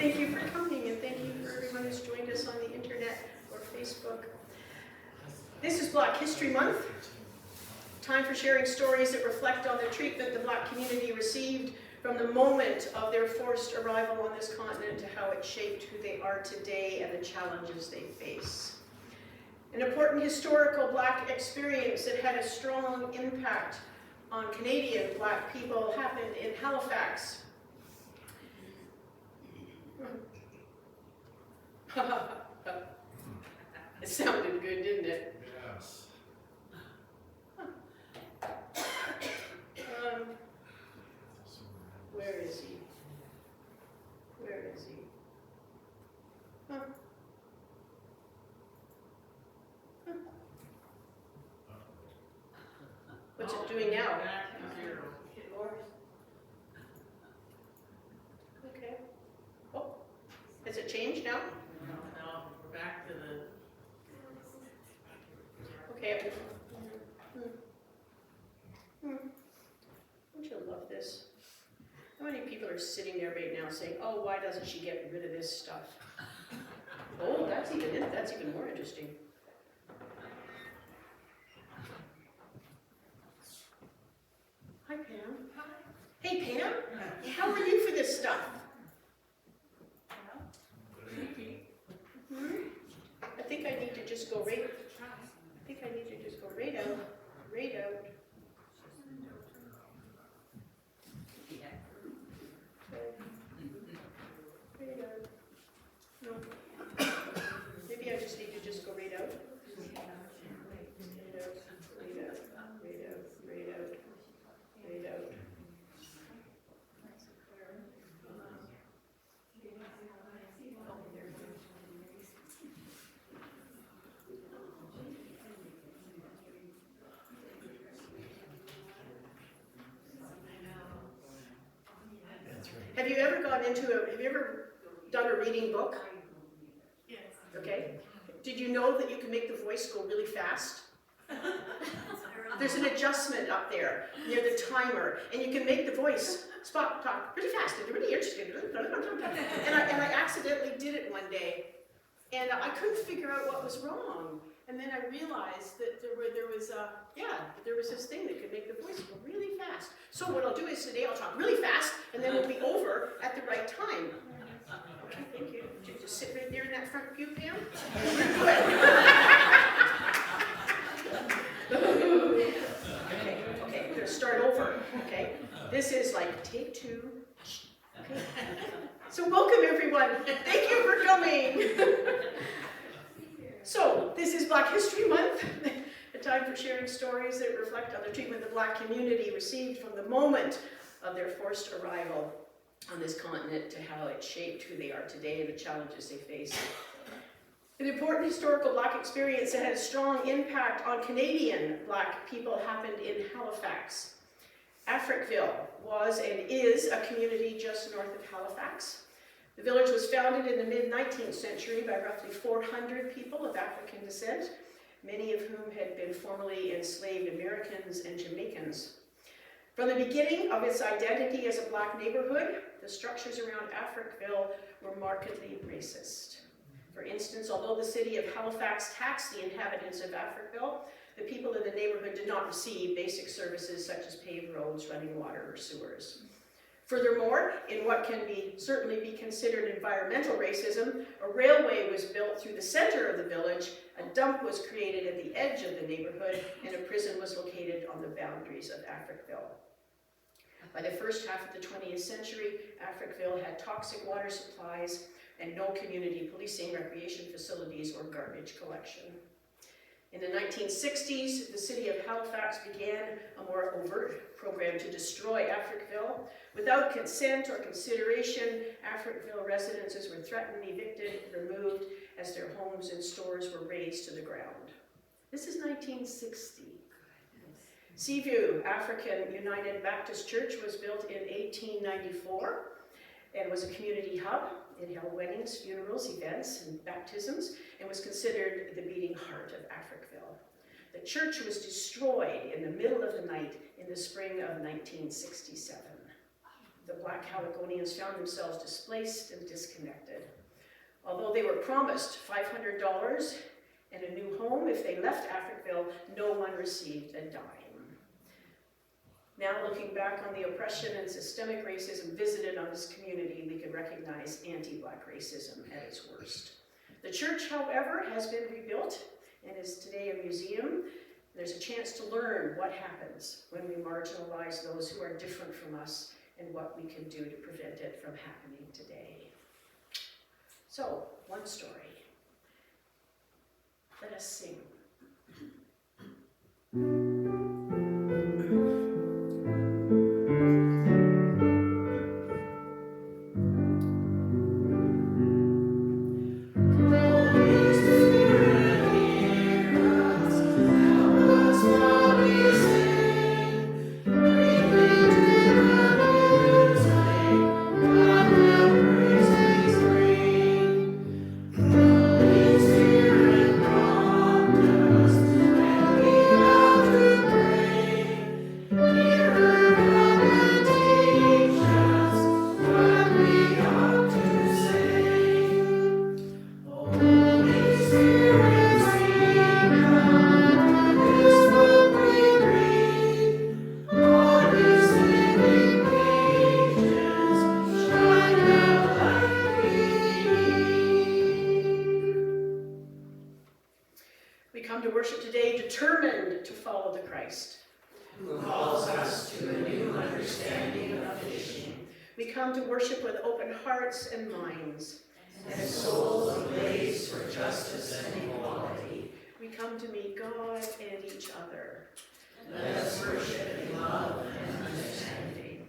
Thank you for coming, and thank you for everyone who's joined us on the internet or Facebook. This is Black History Month, time for sharing stories that reflect on the treatment the Black community received from the moment of their forced arrival on this continent to how it shaped who they are today and the challenges they face. An important historical Black experience that had a strong impact on Canadian Black people happened in Halifax. It sounded good, didn't it? Yes. Where is he? Where is he? Huh. Huh. What's it doing now? Okay. Oh, has it changed now? No, we're back to the... Okay. Don't you love this? How many people are sitting there right now saying, "Oh, why doesn't she get rid of this stuff?" Oh, that's even more interesting. Hi, Pam. Hi. Hey, Pam. How are you for this stuff? I think I need to just go right. I think I need to just go right out. Right out. No. Maybe I just need to just go right out. Right out, right out, right out, right out, right out. Have you ever done a reading book? Yes. Okay. Did you know that you can make the voice go really fast? There's an adjustment up there near the timer, and you can make the voice talk really fast and really interesting. And I accidentally did it one day, and I couldn't figure out what was wrong. And then I realized that there was this thing that could make the voice go really fast. So what I'll do is today I'll talk really fast, and then we'll be over at the right time. Okay, thank you. Did you just sit right there in that front pew, Pam? Okay, we're gonna start over. Okay, this is like take two. Okay. So welcome everyone. Thank you for coming. So, this is Black History Month, a time for sharing stories that reflect on the treatment the Black community received from the moment of their forced arrival on this continent to how it shaped who they are today and the challenges they face. An important historical Black experience that had a strong impact on Canadian Black people happened in Halifax. Africville was and is a community just north of Halifax. The village was founded in the mid-19th century by roughly 400 people of African descent, many of whom had been formerly enslaved Americans and Jamaicans. From the beginning of its identity as a Black neighborhood, the structures around Africville were markedly racist. For instance, although the city of Halifax taxed the inhabitants of Africville, the people in the neighborhood did not receive basic services such as paved roads, running water, or sewers. Furthermore, in what can certainly be considered environmental racism, a railway was built through the center of the village, a dump was created at the edge of the neighborhood, and a prison was located on the boundaries of Africville. By the first half of the 20th century, Africville had toxic water supplies and no community policing, recreation facilities, or garbage collection. In the 1960s, the city of Halifax began a more overt program to destroy Africville. Without consent or consideration, Africville residences were threatened, evicted, removed as their homes and stores were razed to the ground. This is 1960. Seaview African United Baptist Church was built in 1894 and was a community hub. It held weddings, funerals, events, and baptisms, and was considered the beating heart of Africville. The church was destroyed in the middle of the night in the spring of 1967. the Black Caledonians found themselves displaced and disconnected. Although they were promised $500 and a new home if they left Africville, no one received a dime. Now, looking back on the oppression and systemic racism visited on this community, we can recognize anti-Black racism at its worst. The church, however, has been rebuilt and is today a museum. There's a chance to learn what happens when we marginalize those who are different from us and what we can do to prevent it from happening today. So, one story. Let us sing. We come to worship today determined to follow the Christ, who calls us to a new understanding of fishing, we come to worship with open hearts and minds, and souls ablaze for justice and equality. we come to meet God and each other. Let us worship in love and understanding.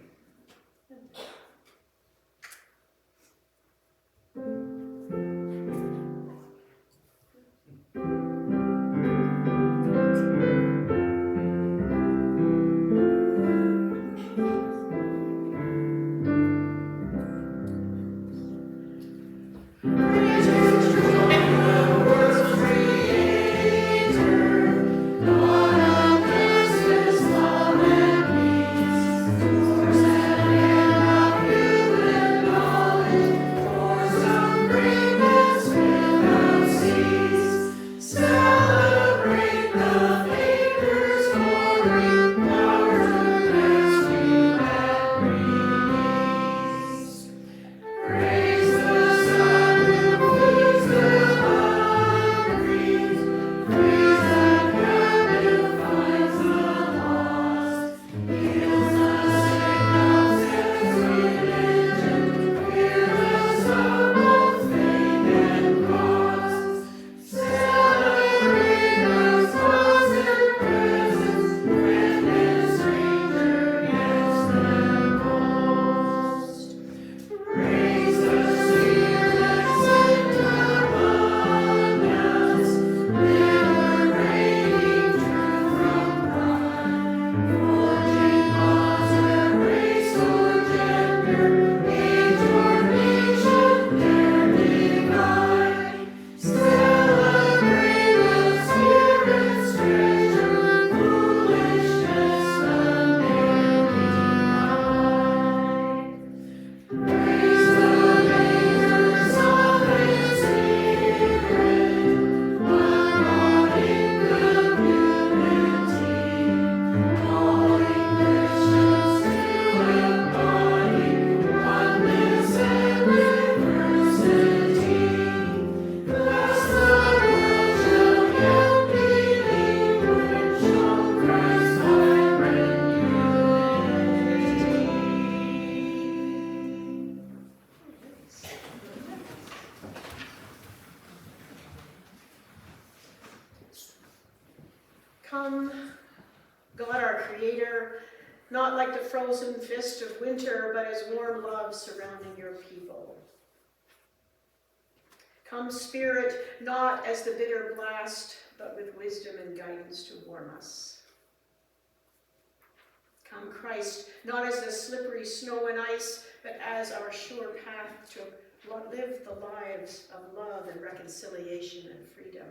Come, God our Creator, not like the frozen fist of winter, but as warm love surrounding your people. Come, Spirit, not as the bitter blast, but with wisdom and guidance to warm us. Come, Christ, not as the slippery snow and ice, but as our sure path to live the lives of love and reconciliation and freedom.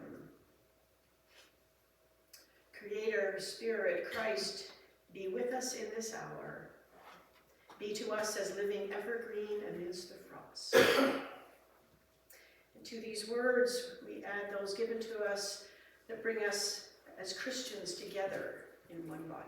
Creator, Spirit, Christ, be with us in this hour. Be to us as living evergreen amidst the frost. And to these words, we add those given to us that bring us as Christians together in one body.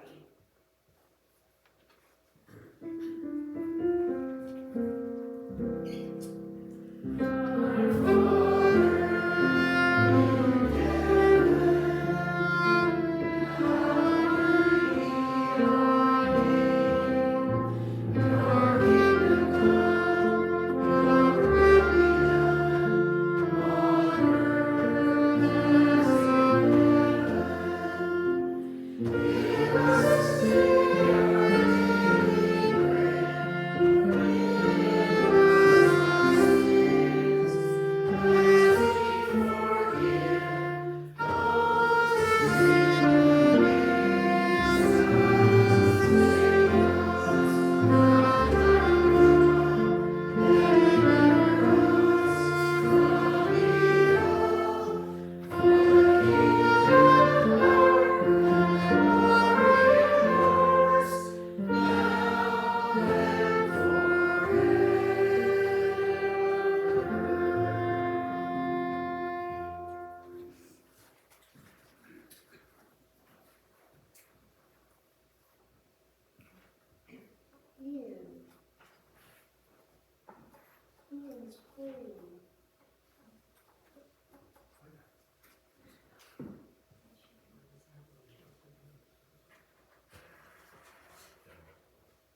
Ian's playing.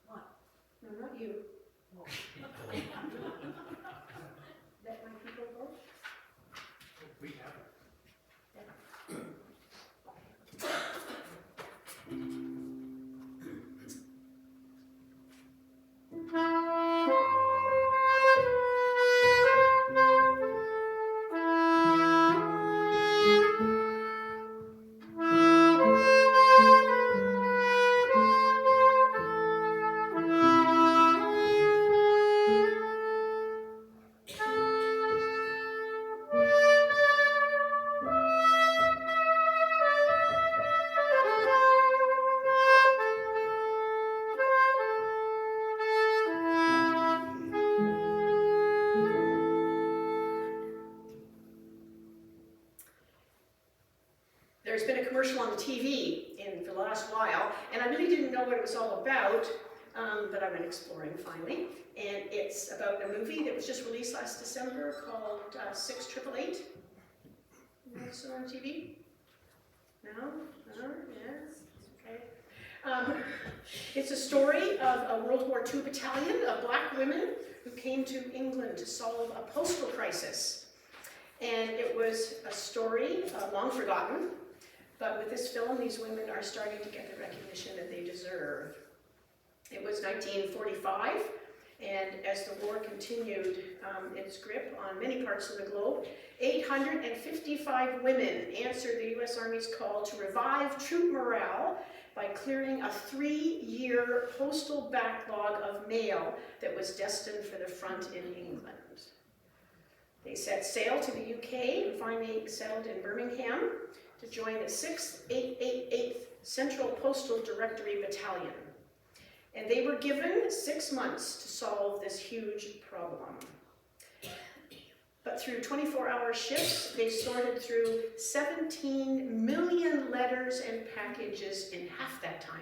What? No, not you. Let my people go? We have it. There's been a commercial on the TV for the last while, and I really didn't know what it was all about, but I went exploring finally. And it's about a movie that was just released last December called 6888. You know, so on TV? No? No? Yes? Okay. It's a story of a World War II battalion of black women who came to England to solve a postal crisis. And it was a story long forgotten, but with this film, these women are starting to get the recognition that they deserve. It was 1945, and as the war continued its grip on many parts of the globe, 855 women answered the U.S. Army's call to revive troop morale by clearing a 3-year postal backlog of mail that was destined for the front in England. They set sail to the UK and finally settled in Birmingham to join the 6th 888th Central Postal Directory Battalion. And they were given 6 months to solve this huge problem. But through 24-hour shifts, they sorted through 17 million letters and packages in half that time.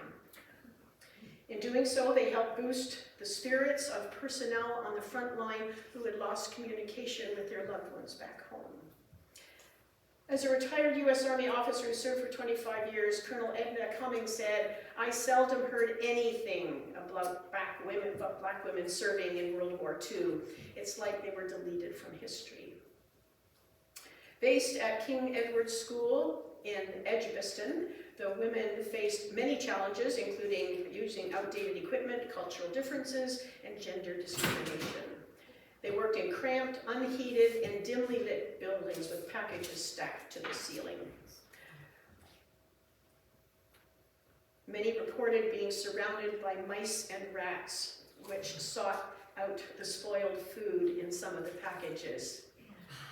In doing so, they helped boost the spirits of personnel on the front line who had lost communication with their loved ones back home. As a retired U.S. Army officer who served for 25 years, Colonel Edna Cummings said, "I seldom heard anything about black women serving in World War II. It's like they were deleted from history." Based at King Edward's School in Edgbaston, the women faced many challenges, including using outdated equipment, cultural differences, and gender discrimination. They worked in cramped, unheated, and dimly lit buildings with packages stacked to the ceiling. Many reported being surrounded by mice and rats, which sought out the spoiled food in some of the packages.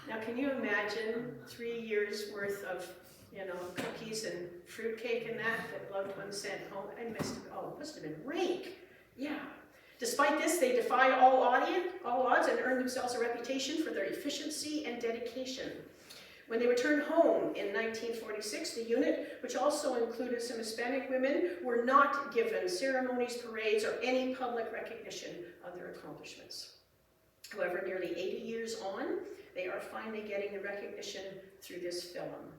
Now, can you imagine 3 years worth of, cookies and fruitcake and that loved ones sent home? It must have been rank. Yeah. Despite this, they defy all odds and earn themselves a reputation for their efficiency and dedication. When they returned home in 1946, the unit, which also included some Hispanic women, were not given ceremonies, parades, or any public recognition of their accomplishments. However, nearly 80 years on, they are finally getting the recognition through this film.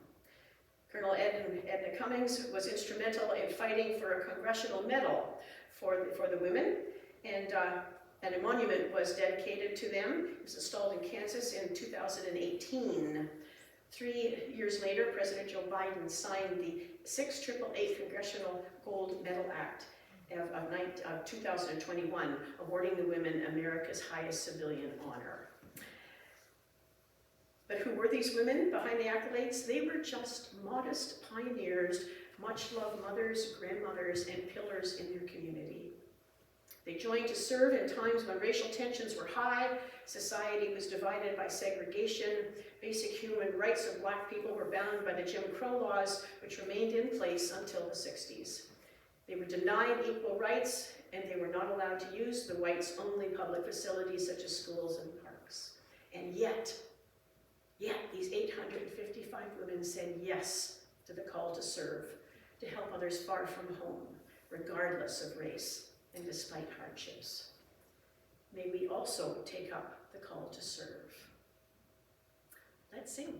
Colonel Edna Cummings was instrumental in fighting for a congressional medal for the women, and a monument was dedicated to them. It was installed in Kansas in 2018. 3 years later, President Joe Biden signed the 688 Congressional Gold Medal Act of 2021, awarding the women America's highest civilian honor. But who were these women behind the accolades? They were just modest pioneers, much-loved mothers, grandmothers, and pillars in their community. They joined to serve in times when racial tensions were high, society was divided by segregation, basic human rights of Black people were bound by the Jim Crow laws, which remained in place until the 60s. They were denied equal rights, and they were not allowed to use the whites-only public facilities such as schools and parks. And yet, these 855 women said yes to the call to serve, to help others far from home, regardless of race and despite hardships. May we also take up the call to serve. Let's sing.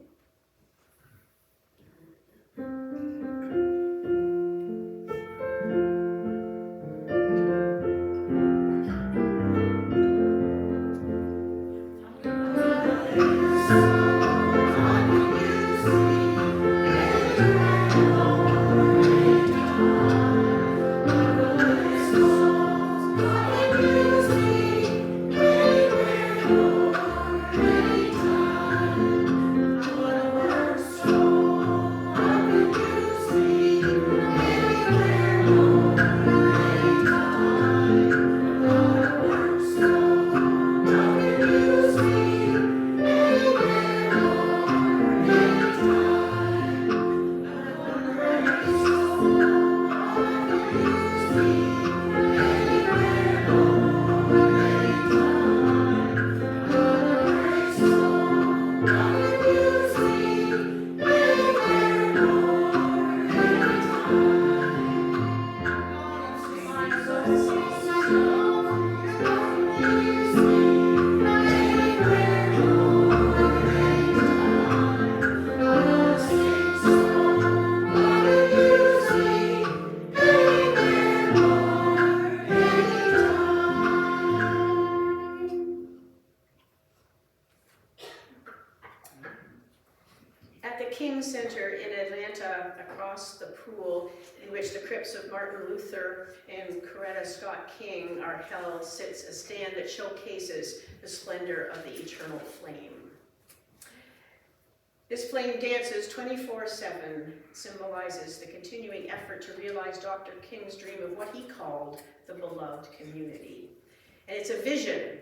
At the King Center in Atlanta, across the pool in which the crypts of Martin Luther and Coretta Scott King are held, sits a stand that showcases the splendor of the eternal flame. This flame dances 24/7, symbolizes the continuing effort to realize Dr. King's dream of what he called the beloved community. And it's a vision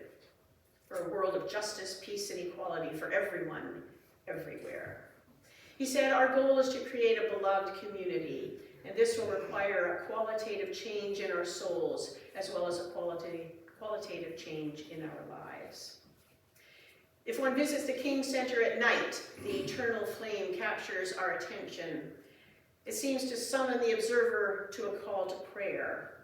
for a world of justice, peace, and equality for everyone, everywhere. He said, our goal is to create a beloved community, and this will require a qualitative change in our souls, as well as a qualitative change in our lives. If one visits the King Center at night, the eternal flame captures our attention. It seems to summon the observer to a call to prayer,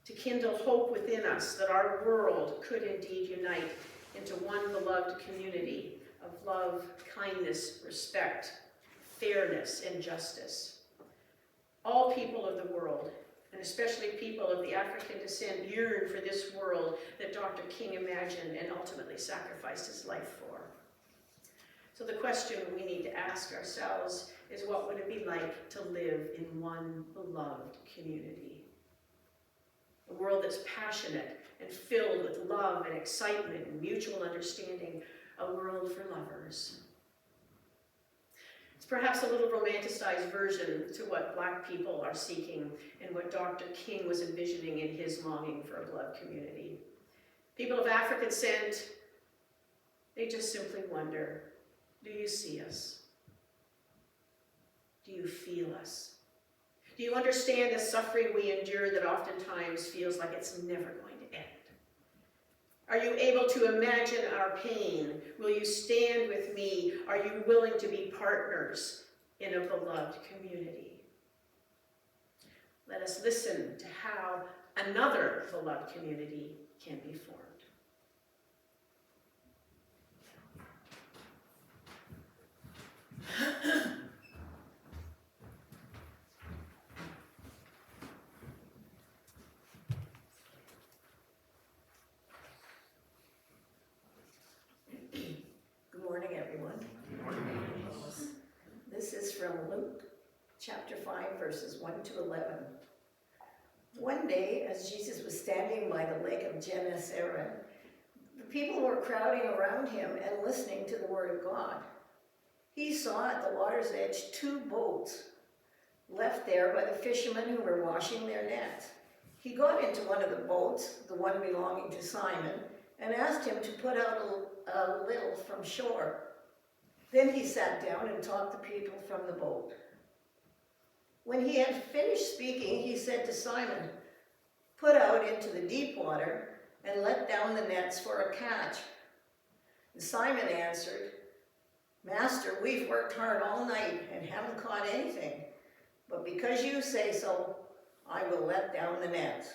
to kindle hope within us that our world could indeed unite into one beloved community of love, kindness, respect, fairness, and justice. All people of the world, and especially people of the African descent, yearn for this world that Dr. King imagined and ultimately sacrificed his life for. So the question we need to ask ourselves is, what would it be like to live in one beloved community? A world that's passionate and filled with love and excitement and mutual understanding, a world for lovers. It's perhaps a little romanticized version to what Black people are seeking and what Dr. King was envisioning in his longing for a beloved community. People of African descent, they just simply wonder, do you see us? Do you feel us? Do you understand the suffering we endure that oftentimes feels like it's never going to end? Are you able to imagine our pain? Will you stand with me? Are you willing to be partners in a beloved community? Let us listen to how another beloved community can be formed. Good morning, everyone. This is from Luke chapter 5, verses 1 to 11. One day, as Jesus was standing by the lake of Gennesaret, the people were crowding around him and listening to the word of God. He saw at the water's edge 2 boats left there by the fishermen who were washing their nets. He got into one of the boats, the one belonging to Simon, and asked him to put out a little from shore. Then he sat down and taught the people from the boat. When he had finished speaking, he said to Simon, "Put out into the deep water and let down the nets for a catch." And Simon answered, "Master, we've worked hard all night and haven't caught anything. But because you say so, I will let down the nets."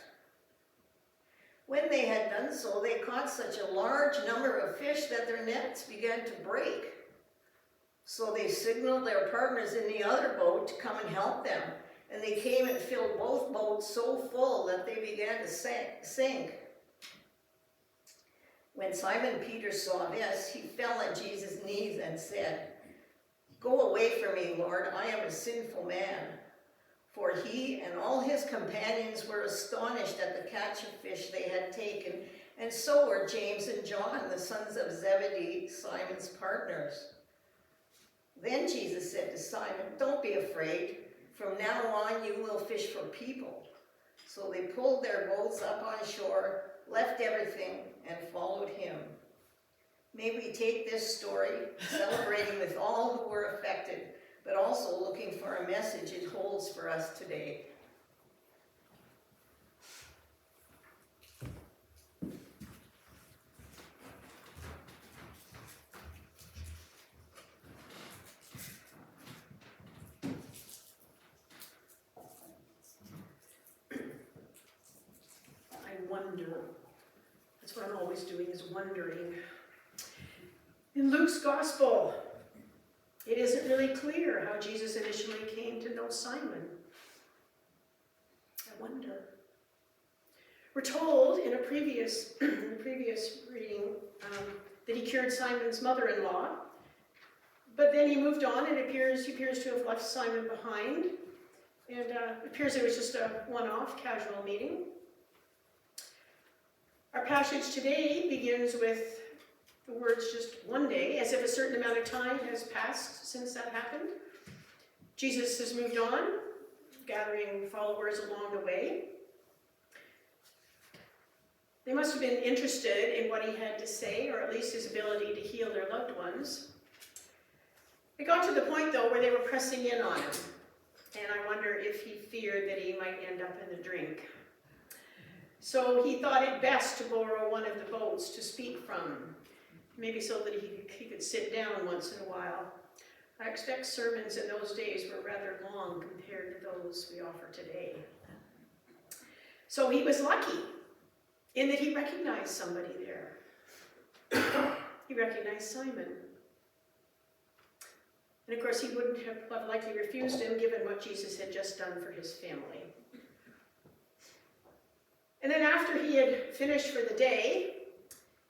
When they had done so, they caught such a large number of fish that their nets began to break. So they signaled their partners in the other boat to come and help them. And they came and filled both boats so full that they began to sink. When Simon Peter saw this, he fell at Jesus' knees and said, "Go away from me, Lord, I am a sinful man." For he and all his companions were astonished at the catch of fish they had taken, and so were James and John, the sons of Zebedee, Simon's partners. Then Jesus said to Simon, "Don't be afraid. From now on you will fish for people." So they pulled their boats up on shore, left everything, and followed him. May we take this story, celebrating with all who were affected, but also looking for a message it holds for us today. I wonder. That's what I'm always doing, is wondering. In Luke's gospel, it isn't really clear how Jesus initially came to know Simon. I wonder. We're told in a previous reading that he cured Simon's mother-in-law, but then he moved on and he appears to have left Simon behind, and it appears it was just a one-off casual meeting. Our passage today begins with the words "just one day," as if a certain amount of time has passed since that happened. Jesus has moved on, gathering followers along the way. They must have been interested in what he had to say, or at least his ability to heal their loved ones. It got to the point, though, where they were pressing in on him, and I wonder if he feared that he might end up in the drink. So he thought it best to borrow one of the boats to speak from, maybe so that he could sit down once in a while. I expect sermons in those days were rather long compared to those we offer today. So he was lucky in that he recognized somebody there. He recognized Simon. And of course, he wouldn't have likely refused him given what Jesus had just done for his family. And then after he had finished for the day,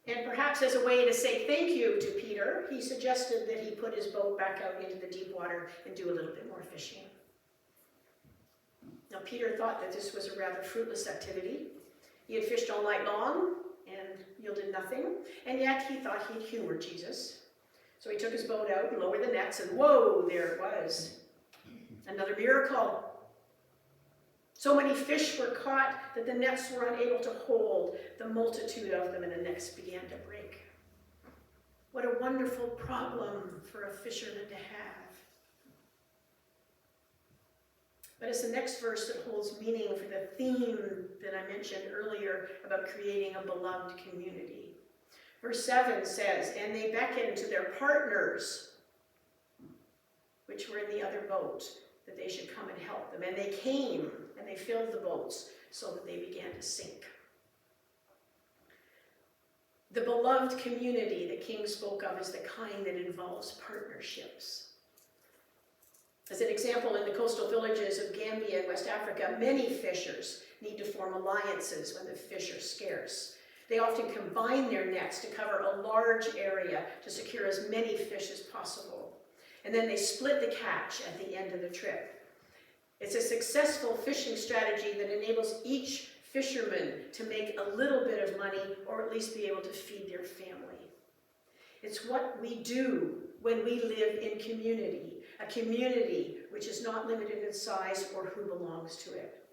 and perhaps as a way to say thank you to Peter, he suggested that he put his boat back out into the deep water and do a little bit more fishing. Now, Peter thought that this was a rather fruitless activity. He had fished all night long and yielded nothing, and yet he thought he'd humor Jesus. So he took his boat out and lowered the nets, and whoa, there it was. Another miracle. So many fish were caught that the nets were unable to hold the multitude of them, and the nets began to break. What a wonderful problem for a fisherman to have. But it's the next verse that holds meaning for the theme that I mentioned earlier about creating a beloved community. Verse 7 says, and they beckoned to their partners, which were in the other boat, that they should come and help them. And they came, and they filled the boats, so that they began to sink. The beloved community that King spoke of is the kind that involves partnerships. As an example, in the coastal villages of Gambia and West Africa, many fishers need to form alliances when the fish are scarce. They often combine their nets to cover a large area to secure as many fish as possible. And then they split the catch at the end of the trip. It's a successful fishing strategy that enables each fisherman to make a little bit of money, or at least be able to feed their family. It's what we do when we live in community, a community which is not limited in size or who belongs to it.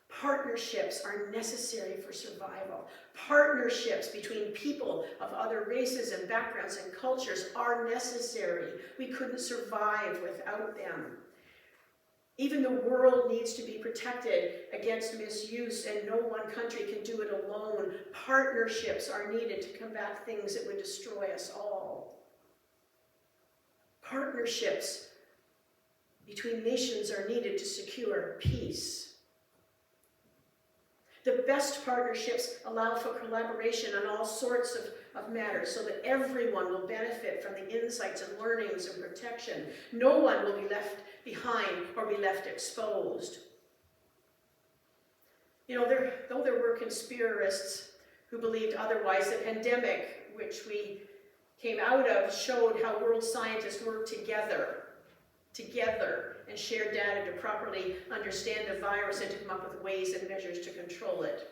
Partnerships are necessary for survival. Partnerships between people of other races and backgrounds and cultures are necessary. We couldn't survive without them. Even the world needs to be protected against misuse, and no one country can do it alone. Partnerships are needed to combat things that would destroy us all. Partnerships between nations are needed to secure peace. The best partnerships allow for collaboration on all sorts of matters so that everyone will benefit from the insights and learnings and protection. No one will be left behind or be left exposed. You know, though there were conspiracists who believed otherwise, the pandemic, which we came out of, showed how world scientists work together, and share data to properly understand the virus and to come up with ways and measures to control it.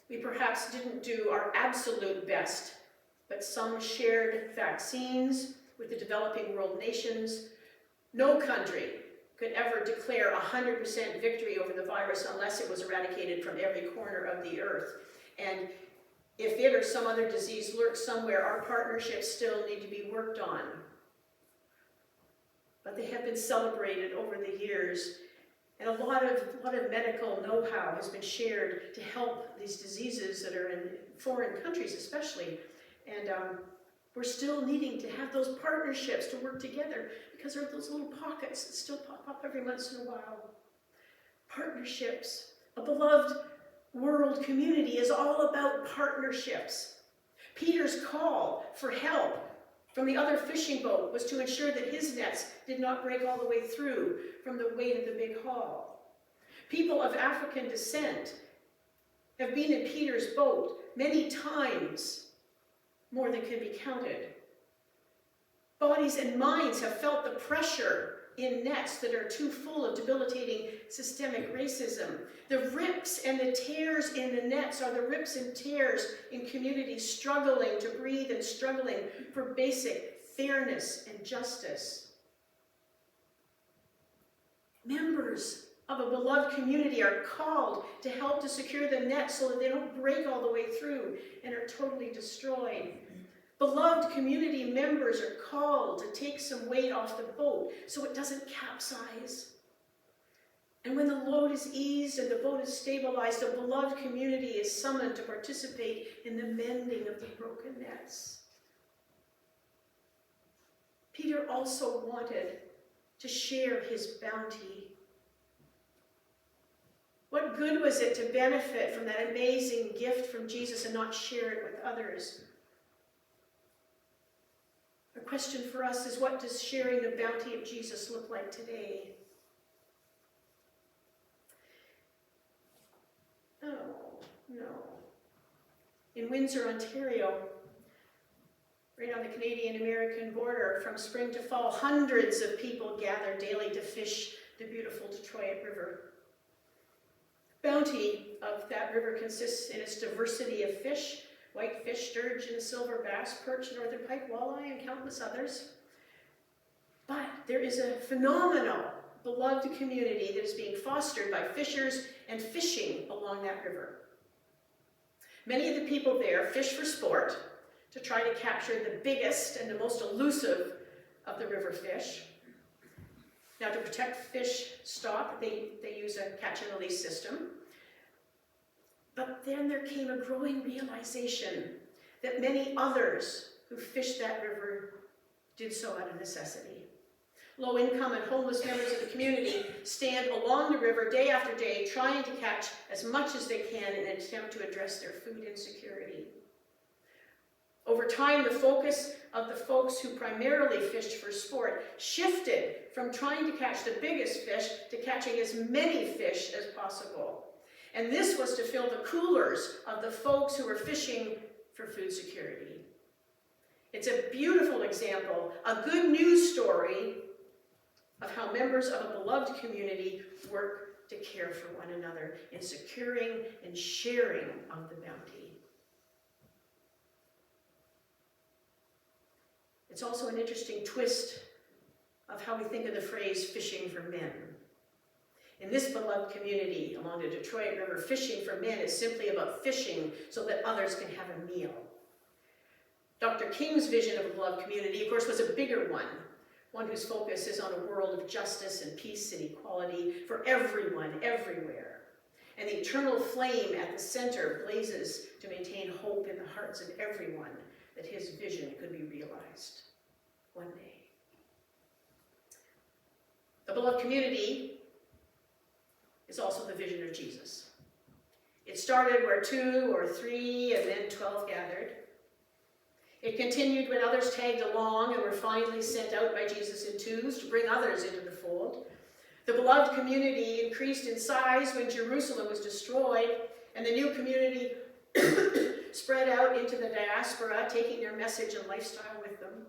We perhaps didn't do our absolute best, but some shared vaccines with the developing world nations. No country could ever declare 100% victory over the virus unless it was eradicated from every corner of the earth. And if it or some other disease lurks somewhere, our partnerships still need to be worked on. But they have been celebrated over the years, and a lot of medical know-how has been shared to help these diseases that are in foreign countries especially. And we're still needing to have those partnerships to work together, because there are those little pockets that still pop up every once in a while. Partnerships. A beloved world community is all about partnerships. Peter's call for help from the other fishing boat was to ensure that his nets did not break all the way through from the weight of the big haul. People of African descent have been in Peter's boat many times, more than can be counted. Bodies and minds have felt the pressure in nets that are too full of debilitating systemic racism. The rips and the tears in the nets are the rips and tears in communities struggling to breathe and struggling for basic fairness and justice. Members of a beloved community are called to help to secure the nets so that they don't break all the way through and are totally destroyed. Beloved community members are called to take some weight off the boat so it doesn't capsize. And when the load is eased and the boat is stabilized, a beloved community is summoned to participate in the mending of the broken nets. Peter also wanted to share his bounty. What good was it to benefit from that amazing gift from Jesus and not share it with others? The question for us is, what does sharing the bounty of Jesus look like today? No. In Windsor, Ontario, right on the Canadian-American border, from spring to fall, hundreds of people gather daily to fish the beautiful Detroit River. Bounty of that river consists in its diversity of fish: whitefish, sturgeon, silver bass, perch, northern pike, walleye, and countless others. But there is a phenomenal, beloved community that is being fostered by fishers and fishing along that river. Many of the people there fish for sport to try to capture the biggest and the most elusive of the river fish. Now, to protect fish stock, they use a catch and release system. But then there came a growing realization that many others who fished that river did so out of necessity. Low-income and homeless members of the community stand along the river day after day, trying to catch as much as they can in an attempt to address their food insecurity. Over time, the focus of the folks who primarily fished for sport shifted from trying to catch the biggest fish to catching as many fish as possible. And this was to fill the coolers of the folks who were fishing for food security. It's a beautiful example, a good news story of how members of a beloved community work to care for one another in securing and sharing of the bounty. It's also an interesting twist of how we think of the phrase fishing for men. In this beloved community along the Detroit River, fishing for men is simply about fishing so that others can have a meal. Dr. King's vision of a beloved community, of course, was a bigger one whose focus is on a world of justice and peace and equality for everyone, everywhere. And the eternal flame at the center blazes to maintain hope in the hearts of everyone that his vision could be realized one day. The beloved community is also the vision of Jesus. It started where 2 or 3 and then 12 gathered. It continued when others tagged along and were finally sent out by Jesus in twos to bring others into the fold. The beloved community increased in size when Jerusalem was destroyed, and the new community spread out into the diaspora, taking their message and lifestyle with them.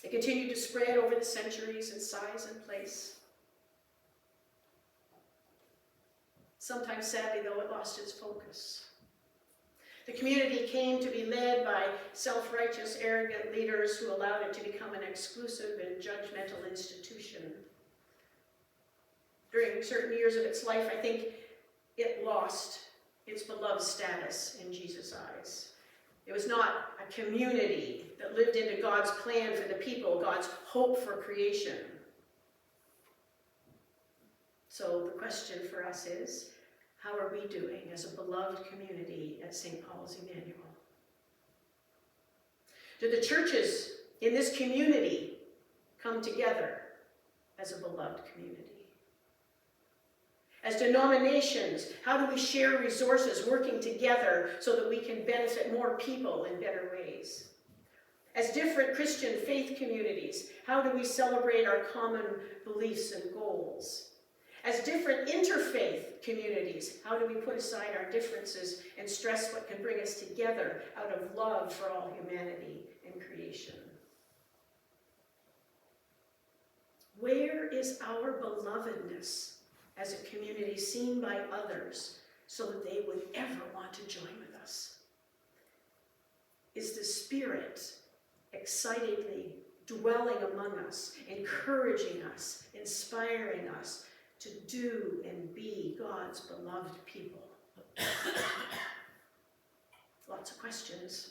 It continued to spread over the centuries in size and place. Sometimes, sadly, though, it lost its focus. The community came to be led by self-righteous, arrogant leaders who allowed it to become an exclusive and judgmental institution. During certain years of its life, I think it lost its beloved status in Jesus' eyes. It was not a community that lived into God's plan for the people, God's hope for creation. So the question for us is, how are we doing as a beloved community at St. Paul's Emmanuel? Do the churches in this community come together as a beloved community? As denominations, how do we share resources working together so that we can benefit more people in better ways? As different Christian faith communities, how do we celebrate our common beliefs and goals? As different interfaith communities, how do we put aside our differences and stress what can bring us together out of love for all humanity and creation? Where is our belovedness as a community seen by others so that they would ever want to join with us? Is the Spirit excitedly dwelling among us, encouraging us, inspiring us to do and be God's beloved people? Lots of questions.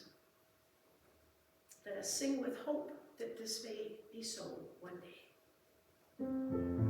Let us sing with hope that this may be so one day. Oh,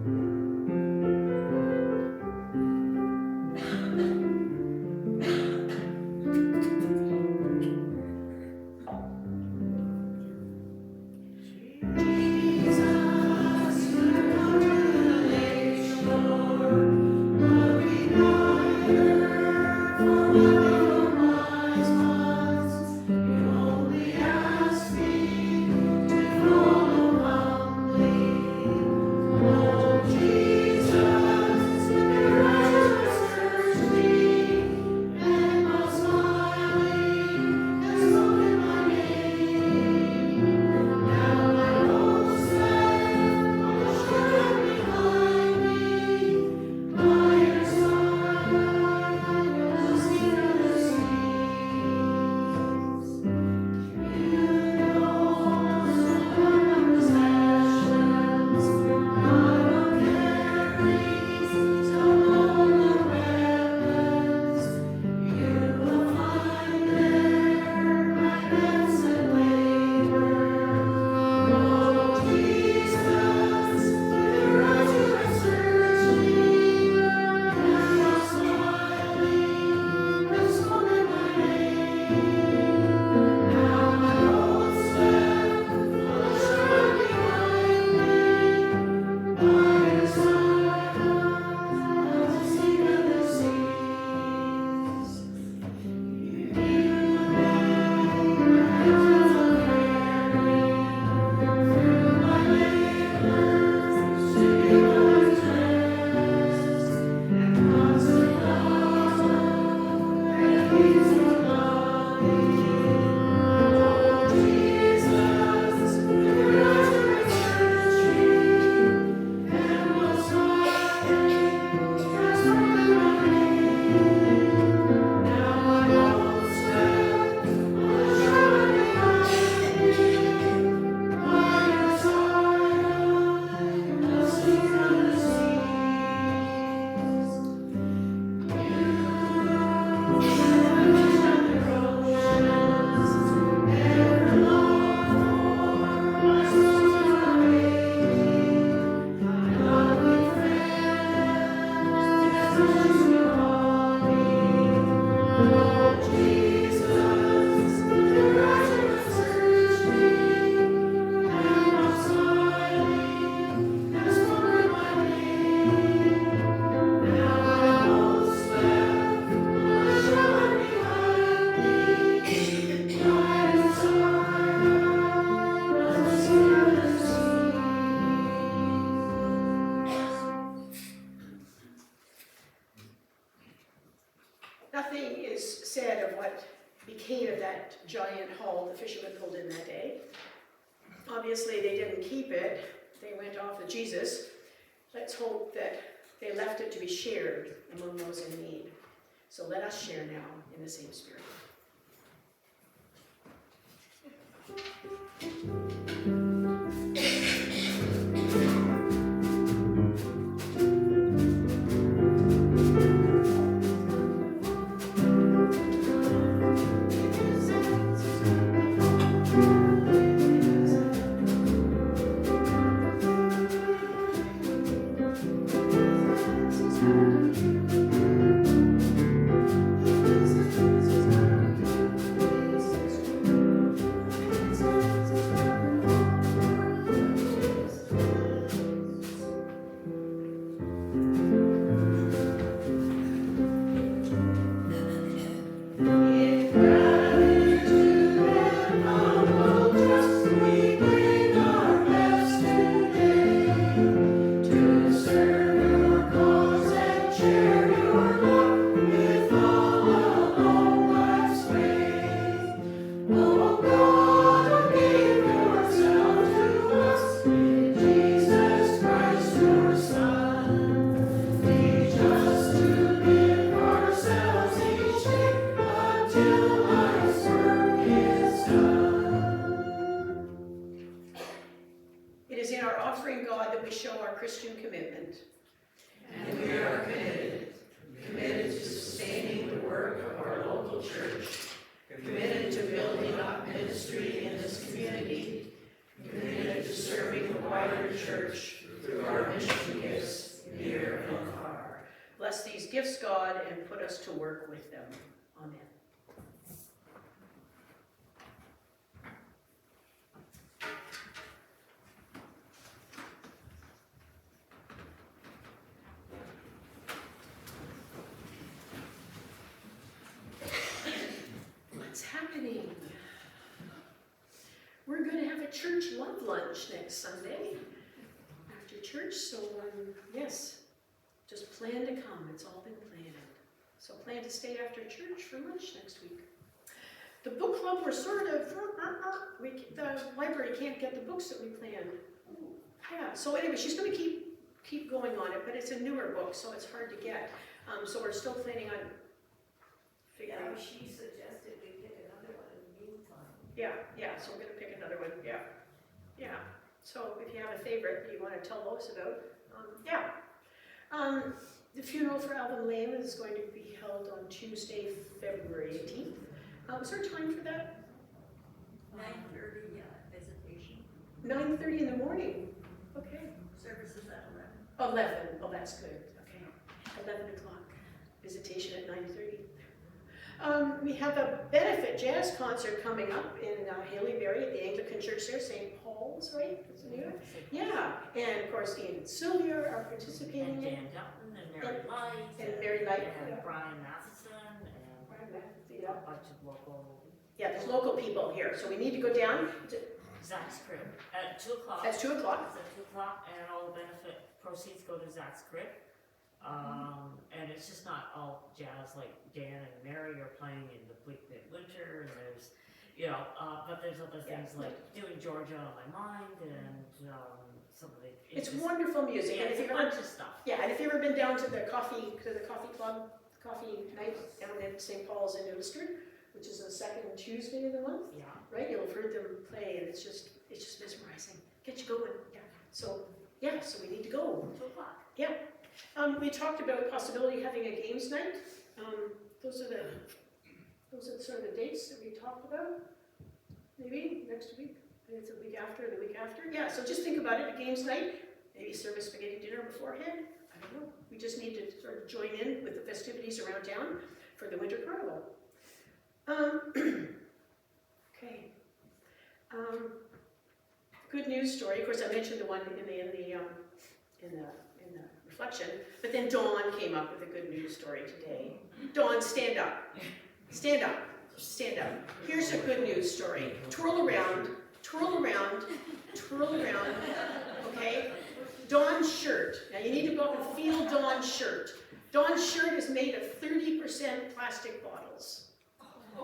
that giant haul the fishermen pulled in that day. Obviously, they didn't keep it. They went off with Jesus. Let's hope that they left it to be shared among those in need. So let us share now in the same spirit. It is in our offering, God, that we show our Christian commitment. And we are committed to sustaining the work of our local church, committed to building up ministry in this community, committed to serving the wider church through our mission gifts near and far. Bless these gifts, God, and put us to work with them. Amen. What's happening? We're going to have a church love lunch next Sunday after church, so yes, just plan to come. It's all been planned. So plan to stay after church for lunch next week. The book club, we're sort of, the library can't get the books that we planned. Yeah, so anyway, she's going to keep going on it, but it's a newer book, so it's hard to get. So we're still planning on figuring out. She suggested we pick another one in the meantime. Yeah, so we're going to pick another one, yeah. So if you have a favorite that you want to tell Lois about, the funeral for Alvin Lane is going to be held on Tuesday, February 18th. Is there a time for that? 9:30, visitation. 9:30 in the morning. Okay. Services at 11. 11. Oh, that's good. Okay. 11 o'clock. Visitation at 9:30. We have a benefit jazz concert coming up in Haleybury at the Anglican Church there, St. Paul's, right? Is it New York? Yeah. And of course, Ian and Sylvia are participating And in. Dan Dutton and Mary Light. And Mary Light, And yeah. Brian Matheson and Yeah. a bunch of local. Yeah, there's local people here, so we need to go down. Zach's Crib at 2 o'clock. That's 2 o'clock. It's at 2 o'clock, and all the benefit proceeds go to Zach's Crib. And it's just not all jazz, like Dan and Mary are playing in the bleak midwinter, and there's, but there's other things like doing Georgia on my mind, and some of the. It's wonderful music, Yeah, and if it's a you've ever, bunch of stuff. yeah, and if you've ever been down to the coffee club, coffee night down at St. Paul's in Illustrated, which is the second Tuesday of the month, Yeah. right? You'll have heard them play, and it's just mesmerizing. Get you going. Yeah. So we need to go. 2 o'clock. We talked about possibility of having a games night. Those are the sort of the dates that we talked about. Maybe next week. Maybe it's the week after, the week after. Yeah. So just think about it. A games night. Maybe serve a spaghetti dinner beforehand. I don't know. We just need to sort of join in with the festivities around town for the winter carnival. Okay. Good news story. Of course, I mentioned the one in the reflection, but then Dawn came up with a good news story today. Dawn, stand up. Stand up. Stand up. Here's a good news story. Twirl around. Twirl around. Twirl around. Okay? Dawn's shirt. Now you need to go up and feel Dawn's shirt. Dawn's shirt is made of 30% plastic bottles.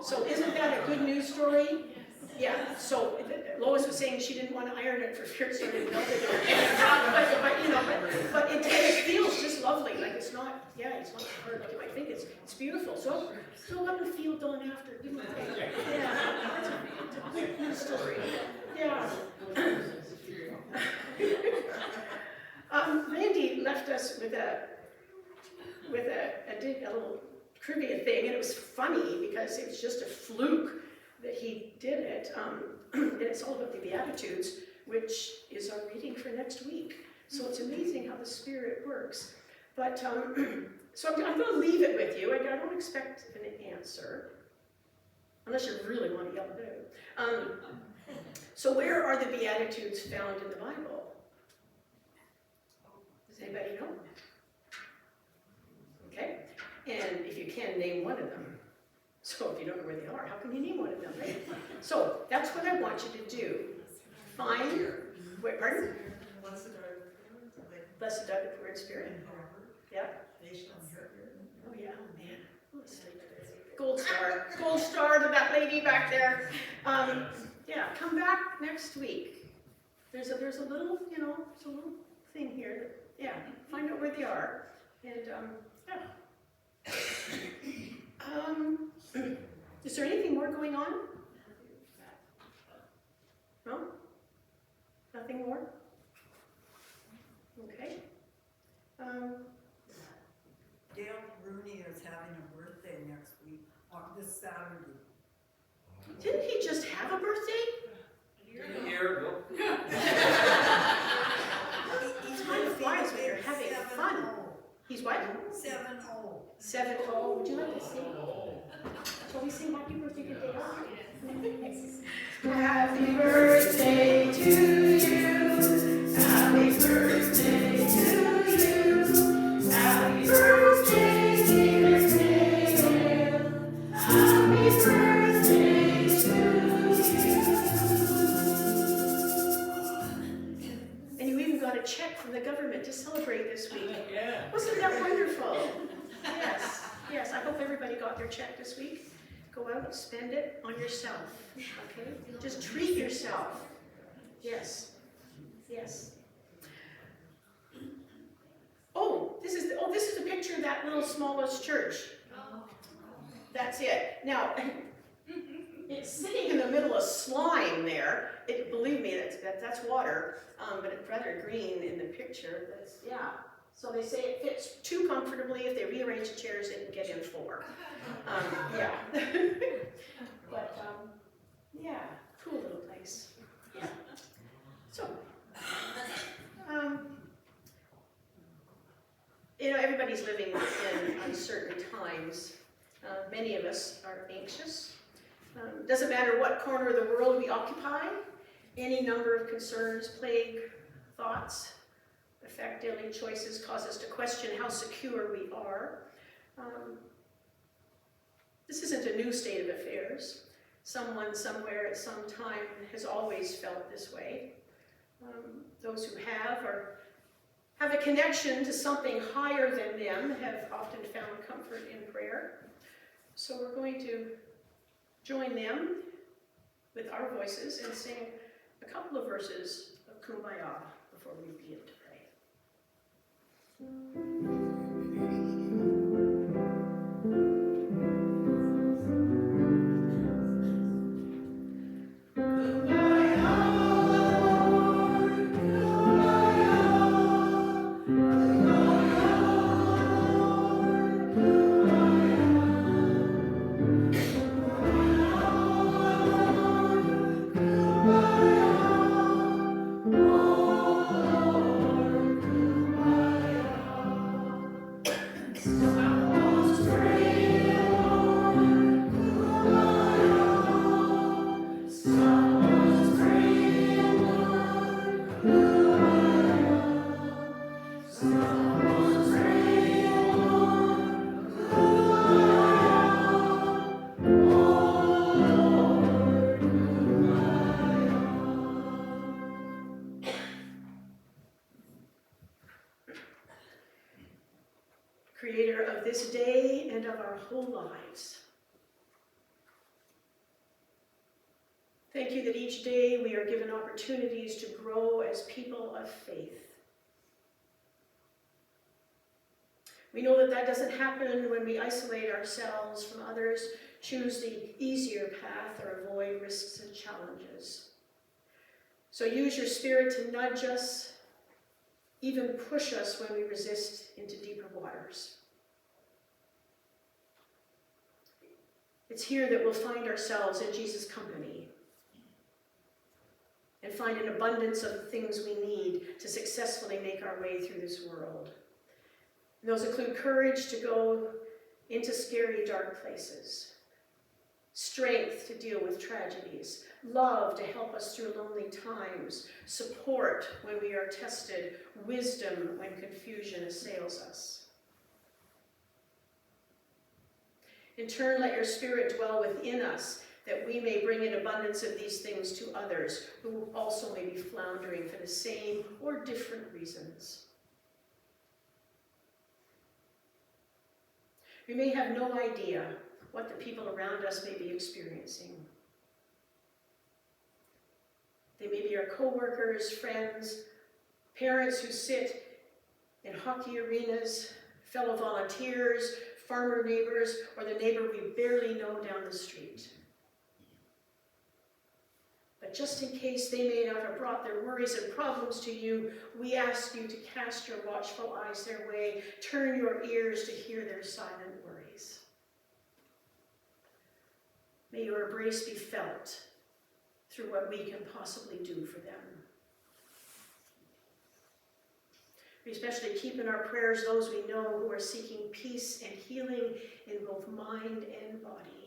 So isn't that a good news story? Yeah, so Lois was saying she didn't want to iron it for fear it started melting. But it feels just lovely, like it's not, it's not hard like you might think, it's beautiful. So let me feel done after, give me a break. Yeah, it's a good news story. Yeah. Randy left us with a little trivia thing, and it was funny because it was just a fluke that he did it. And it's all about the Beatitudes, which is our reading for next week. So it's amazing how the Spirit works. But so I'm going to leave it with you. I don't expect an answer, unless you really want to yell it out. So where are the Beatitudes found in the Bible? Does anybody know? Okay, and if you can, name one of them. So if you don't know where they are, how can you name one of them, right? So that's what I want you to do. Find, wait, pardon? Blessed are the poor in spirit. Yeah. Oh yeah, man. Gold star to that lady back there. Yeah, come back next week. There's a little, it's a little thing here. Yeah, find out where they are. And yeah. Is there anything more going on? No? Nothing more? Okay. Dale Rooney is having a birthday next week, on this Saturday. Didn't he just have a birthday? A year ago. He's Time flies when you're having fun. He's what? 7-0. 7-0. Would you like to sing? Shall we sing happy birthday to Dale? Happy birthday to you. Happy birthday to you. Happy birthday, dear Dale. Happy birthday to you. And you even got a check from the government to celebrate this week. Yeah. Wasn't that wonderful? Yes, I hope everybody got their check this week. Go out and spend it on yourself, okay? Just treat yourself. Yes. Oh, this is a picture of that little smallest church. That's it. Now, it's sitting in the middle of slime there. Believe me, that's water, but it's rather green in the picture. So they say it fits too comfortably. If they rearrange the chairs, it can get in 4. Yeah. But, cool little place. Yeah. So, everybody's living in uncertain times. Many of us are anxious. Doesn't matter what corner of the world we occupy, any number of concerns, plague, thoughts, affect daily choices, cause us to question how secure we are. This isn't a new state of affairs. Someone, somewhere, at some time has always felt this way. Those who have a connection to something higher than them have often found comfort in prayer. So we're going to join them with our voices and sing a couple of verses of Kumbaya before we begin to pray. Creator of this day and of our whole lives, Thank you that each day we are given opportunities to grow as people of faith. We know that that doesn't happen when we isolate ourselves from others, choose the easier path, or avoid risks and challenges. So use your Spirit to nudge us, even push us when we resist into deeper waters. It's here that we'll find ourselves in Jesus' company and find an abundance of the things we need to successfully make our way through this world. And those include courage to go into scary, dark places, strength to deal with tragedies, love to help us through lonely times, support when we are tested, wisdom when confusion assails us. In turn, let your Spirit dwell within us, that we may bring an abundance of these things to others who also may be floundering for the same or different reasons. We may have no idea what the people around us may be experiencing. They may be our co-workers, friends, parents who sit in hockey arenas, fellow volunteers, farmer neighbors, or the neighbor we barely know down the street. But just in case they may not have brought their worries and problems to you, we ask you to cast your watchful eyes their way, turn your ears to hear their silent worries. May your embrace be felt through what we can possibly do for them. We especially keep in our prayers those we know who are seeking peace and healing in both mind and body.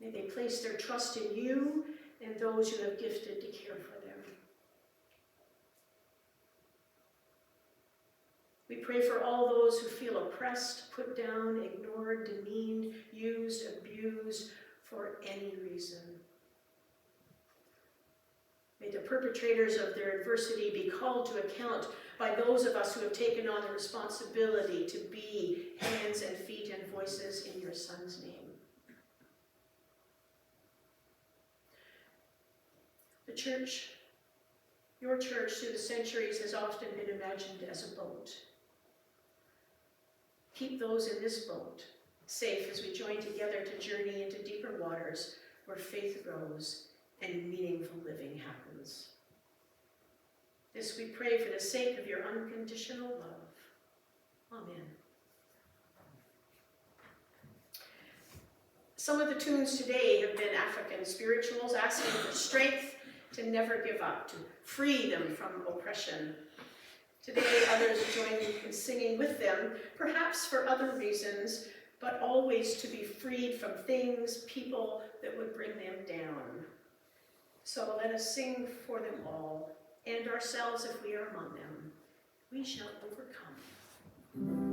May they place their trust in you and those you have gifted to care for them. We pray for all those who feel oppressed, put down, ignored, demeaned, used, abused for any reason. May the perpetrators of their adversity be called to account by those of us who have taken on the responsibility to be hands and feet and voices in your Son's name. The church, your church through the centuries, has often been imagined as a boat. Keep those in this boat safe as we join together to journey into deeper waters where faith grows and meaningful living happens. This we pray for the sake of your unconditional love. Amen. Some of the tunes today have been African spirituals asking for strength to never give up, to free them from oppression. Today, others join in singing with them, perhaps for other reasons, but always to be freed from things, people that would bring them down. So let us sing for them all, and ourselves if we are among them. We shall overcome.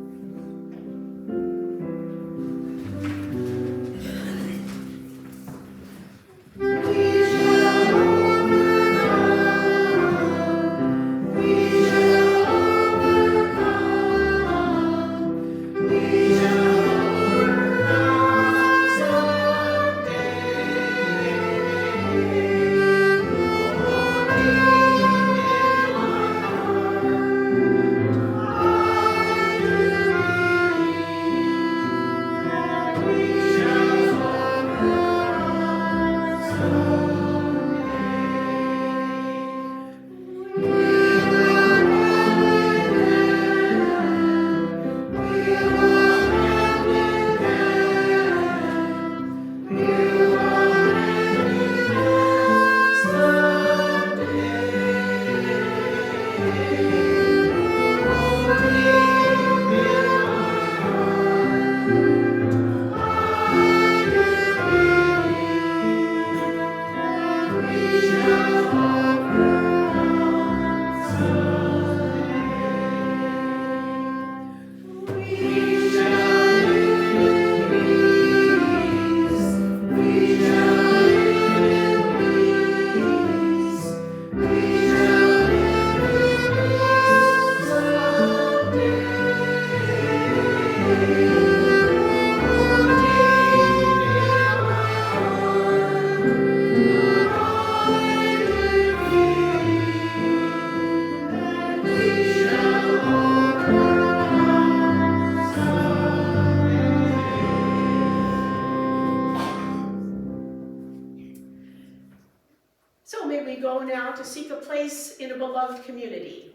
So may we go now to seek a place in a beloved community.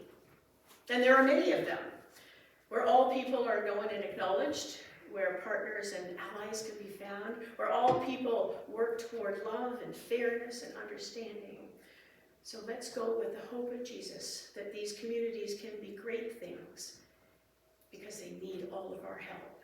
And there are many of them, where all people are known and acknowledged, where partners and allies can be found, where all people work toward love and fairness and understanding. So let's go with the hope of Jesus that these communities can be great things because they need all of our help.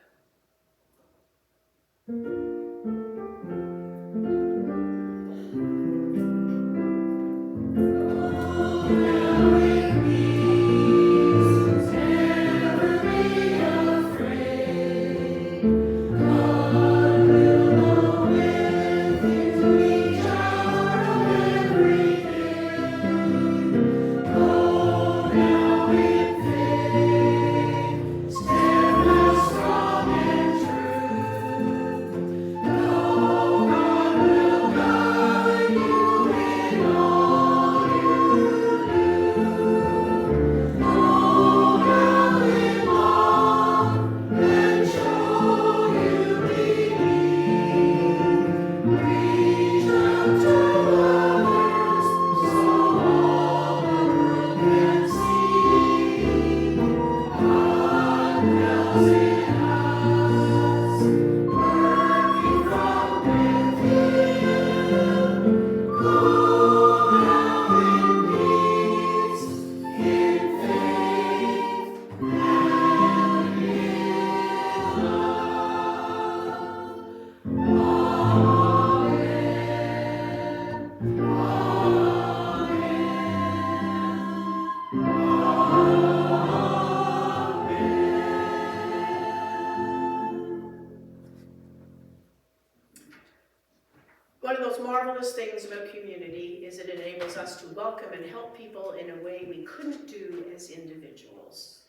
One of those marvelous things about community is it enables us to welcome and help people in a way we couldn't do as individuals.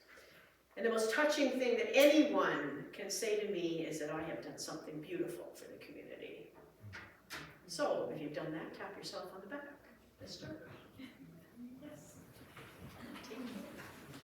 And the most touching thing that anyone can say to me is that I have done something beautiful for the community. So if you've done that, tap yourself on the back. Let's start. Yes.